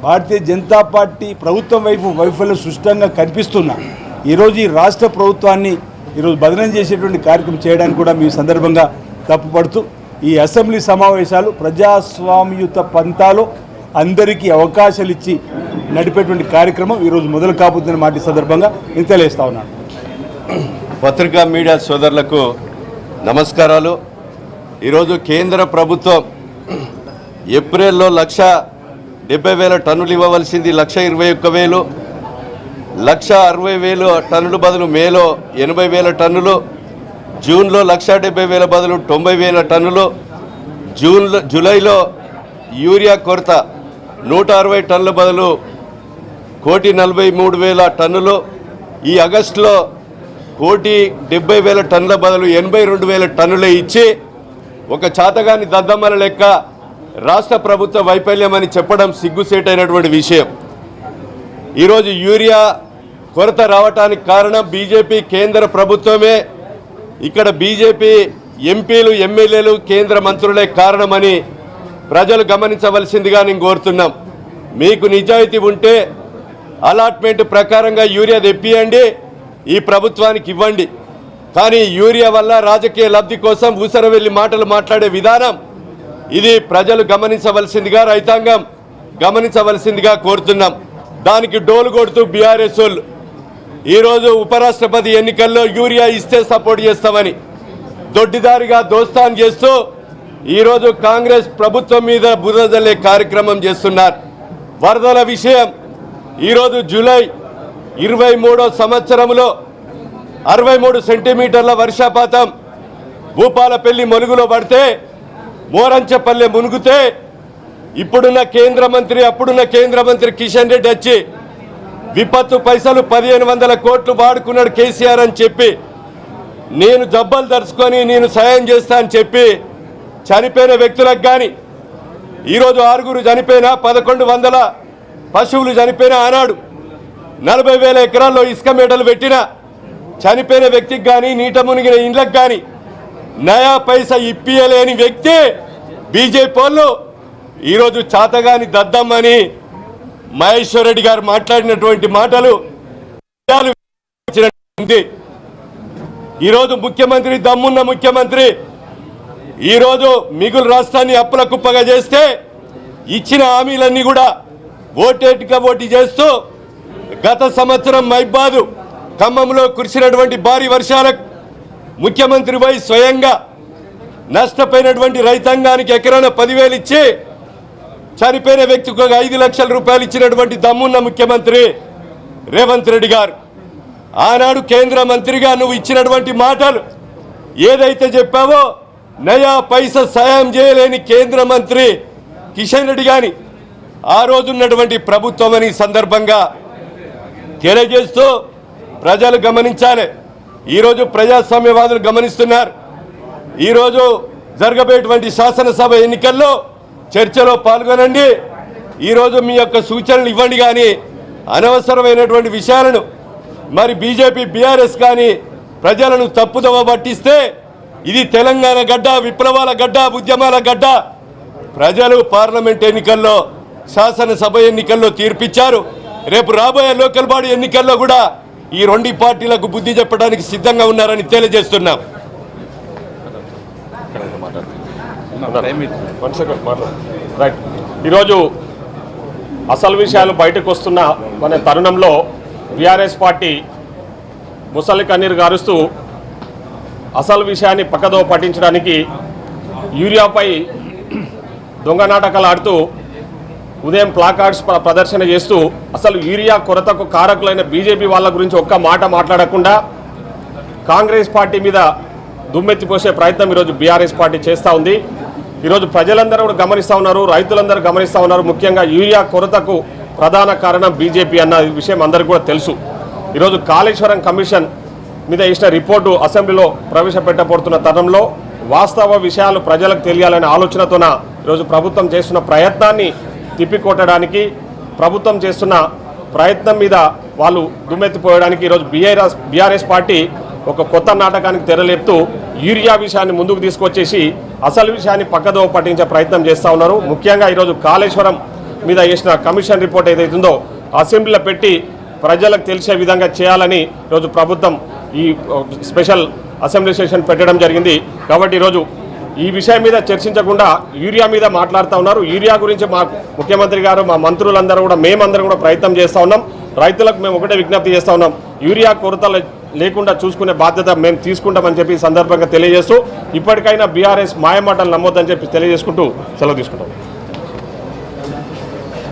Bharatiya Janata party ప్రభుత్వం వైఫల్యం స్పష్టంగా కనిపిస్తున్నా ఈరోజు ఈ రాష్ట్ర ప్రభుత్వాన్ని ఈరోజు బదనం చేసేటువంటి కార్యక్రమం చేయడానికి కూడా మీ సందర్భంగా తప్పుపడుతూ ఈ అసెంబ్లీ సమావేశాలు ప్రజాస్వామ్యయుత పంతాలో అందరికీ అవకాశాలు ఇచ్చి నడిపేటువంటి కార్యక్రమం ఈరోజు మొదలు కాబోతున్న మాట సందర్భంగా నేను తెలియజేస్తా ఉన్నాను. పత్రికా మీడియా సోదరులకు నమస్కారాలు. ఈరోజు కేంద్ర ప్రభుత్వం ఏప్రిల్లో 1,70,000 టన్నులు ఇవ్వవలసింది 1,21,000, 1,60,000 టన్నుల బదులు మేలో 80,000 టన్నులు, జూన్లో 1,70,000 బదులు 90,000 టన్నులు, జూలైలో యూరియా కొరత 160 టన్నుల బదులు 1,43,000 టన్నులు, ఈ ఆగస్టులో 1,70,000 టన్నుల బదులు 82,000 టన్నులే ఇచ్చి ఒక చాతగాని దద్దమ్మల లెక్క రాష్ట్ర ప్రభుత్వ వైఫల్యమని చెప్పడం సిగ్గుసేటైనటువంటి విషయం. ఈరోజు యూరియా కొరత రావటానికి కారణం బీజేపీ కేంద్ర ప్రభుత్వమే. ఇక్కడ బీజేపీ ఎంపీలు ఎమ్మెల్యేలు కేంద్ర మంత్రులే కారణమని ప్రజలు గమనించవలసిందిగా నేను కోరుతున్నాం. మీకు నిజాయితీ ఉంటే అలాట్మెంట్ ప్రకారంగా యూరియా తెప్పియండి, ఈ ప్రభుత్వానికి ఇవ్వండి. కానీ యూరియా వల్ల రాజకీయ లబ్ధి కోసం ఊసరవెల్లి మాటలు మాట్లాడే విధానం ఇది ప్రజలు గమనించవలసిందిగా, రైతాంగం గమనించవలసిందిగా కోరుతున్నాం. దానికి డోలు కొడుతూ బీఆర్ఎస్ వాళ్ళు ఈరోజు ఉపరాష్ట్రపతి ఎన్నికల్లో యూరియా ఇస్తే సపోర్ట్ చేస్తామని దొడ్డిదారిగా దోస్తాన్ చేస్తూ ఈరోజు కాంగ్రెస్ ప్రభుత్వం మీద బురద జల్లే కార్యక్రమం చేస్తున్నారు. వరదల విషయం ఈరోజు జూలై 23వ సంవత్సరంలో 63 సెంటీమీటర్ల వర్షపాతం భూపాలపల్లి ములుగులో పడితే, మోరంచపల్లె మునుగుతే అప్పుడున్న కేంద్ర మంత్రి కిషన్ రెడ్డి వచ్చి విపత్తు పైసలు 1,500 కోట్లు వాడుకున్నాడు కేసీఆర్ అని చెప్పి, నేను జబ్బలు దరుచుకొని నేను సాయం చేస్తా అని చెప్పి చనిపోయిన వ్యక్తులకు కానీ ఈరోజు 6 చనిపోయినా 1,100 పశువులు చనిపోయినా ఆనాడు 40,000 ఎకరాల్లో ఇసుక మేటలు పెట్టిన చనిపోయిన వ్యక్తికి కానీ నీట మునిగిన ఇండ్లకు కానీ నయా పైసా ఇప్పియలేని వ్యక్తి బీజేపీ వాళ్ళు. ఈరోజు చాతగాని దద్దమ్మని మహేశ్వర్ రెడ్డి గారు మాట్లాడినటువంటి మాటలు ఈరోజు ముఖ్యమంత్రి దమ్మున్న ముఖ్యమంత్రి ఈరోజు మిగులు రాష్ట్రాన్ని అప్పుల కుప్పగా చేస్తే ఇచ్చిన హామీలన్నీ కూడా ఓటేటిగా ఓటీ చేస్తూ గత సంవత్సరం మైబాదు ఖమ్మంలో కురిసినటువంటి భారీ వర్షాలకు ముఖ్యమంత్రి వై స్వయంగా నష్టపోయినటువంటి రైతాంగానికి ఎకరాన 10,000 ఇచ్చి చనిపోయిన వ్యక్తికి 5 లక్షల రూపాయలు ఇచ్చినటువంటి దమ్మున్న ముఖ్యమంత్రి రేవంత్ రెడ్డి గారు. ఆనాడు కేంద్ర మంత్రిగా నువ్వు ఇచ్చినటువంటి మాటలు ఏదైతే చెప్పావో నయా పైసా సాయం చేయలేని కేంద్ర మంత్రి కిషన్ రెడ్డి గాని ఆ రోజు ఉన్నటువంటి ప్రభుత్వం అని సందర్భంగా తెలియజేస్తూ ప్రజలు గమనించాలి. ఈరోజు ప్రజాస్వామ్యవాదులు గమనిస్తున్నారు. ఈరోజు జరగబోయేటువంటి శాసనసభ ఎన్నికల్లో చర్చలో పాల్గొనండి. ఈరోజు మీ యొక్క సూచనలు ఇవ్వండి. కానీ అనవసరమైనటువంటి విషయాలను మరి బీజేపీ బీఆర్ఎస్ కానీ ప్రజలను తప్పుదోవ పట్టిస్తే ఇది తెలంగాణ గడ్డ, విప్లవాల గడ్డ, ఉద్యమాల గడ్డ. ప్రజలు పార్లమెంట్ ఎన్నికల్లో శాసనసభ ఎన్నికల్లో తీర్పిచ్చారు. రేపు రాబోయే లోకల్ బాడీ ఎన్నికల్లో కూడా ఈ 2 పార్టీలకు బుద్ధి చెప్పడానికి సిద్ధంగా ఉన్నారని తెలియజేస్తున్నాం. ఈరోజు అసలు విషయాలు బయటకు వస్తున్న మన తరుణంలో బీఆర్ఎస్ పార్టీ ముసలి కన్నీరు గారుస్తూ అసలు విషయాన్ని పక్కదో పట్టించడానికి యూరియాపై దొంగ నాటకాలు ఆడుతూ ఉదయం ప్లాకార్డ్స్ ప్రదర్శన చేస్తూ అసలు యూరియా కొరతకు కారకులైన బీజేపీ వాళ్ళ గురించి ఒక్క మాట మాట్లాడకుండా కాంగ్రెస్ పార్టీ మీద దుమ్మెత్తిపోసే ప్రయత్నం ఈరోజు బీఆర్ఎస్ పార్టీ చేస్తూ ఉంది. ఈరోజు ప్రజలందరూ కూడా గమనిస్తూ ఉన్నారు, రైతులందరూ గమనిస్తూ ఉన్నారు. ముఖ్యంగా యూరియా కొరతకు ప్రధాన కారణం బీజేపీ అన్న విషయం అందరికీ కూడా తెలుసు. ఈరోజు కాళేశ్వరం కమిషన్ మీద ఇచ్చిన రిపోర్టు అసెంబ్లీలో ప్రవేశపెట్టబడుతున్న తరుణంలో వాస్తవ విషయాలు ప్రజలకు తెలియాలనే ఆలోచనతోన ఈరోజు ప్రభుత్వం చేస్తున్న ప్రయత్నాన్ని తిప్పికొట్టడానికి, ప్రభుత్వం చేస్తున్న ప్రయత్నం మీద వాళ్ళు దుమ్మెత్తిపోయడానికి ఈరోజు బీఆర్ఎస్ పార్టీ ఒక కొత్త నాటకానికి తెరలేపుతూ యూరియా విషయాన్ని ముందుకు తీసుకొచ్చేసి అసలు విషయాన్ని పక్కదో పట్టించే ప్రయత్నం చేస్తూ ఉన్నారు. ముఖ్యంగా ఈరోజు కాళేశ్వరం మీద వేసిన కమిషన్ రిపోర్ట్ ఏదైతుందో అసెంబ్లీలో పెట్టి ప్రజలకు తెలిసే విధంగా చేయాలని ఈరోజు ప్రభుత్వం ఈ స్పెషల్ అసెంబ్లీ సెషన్ పెట్టడం జరిగింది. కాబట్టి ఈరోజు ఈ విషయం మీద చర్చించకుండా యూరియా మీద మాట్లాడుతూ ఉన్నారు. యూరియా గురించి మా ముఖ్యమంత్రి గారు, మా మంత్రులందరూ కూడా, మేమందరం కూడా ప్రయత్నం చేస్తూ ఉన్నాం. రైతులకు మేము ఒకటే విజ్ఞప్తి చేస్తూ ఉన్నాం, యూరియా కొరత లేకుండా చూసుకునే బాధ్యత మేము తీసుకుంటామని చెప్పి సందర్భంగా తెలియజేస్తూ, ఇప్పటికైనా బీఆర్ఎస్ మాయమాటలు నమ్మొద్దని చెప్పి తెలియజేసుకుంటూ సెలవు తీసుకుంటాం.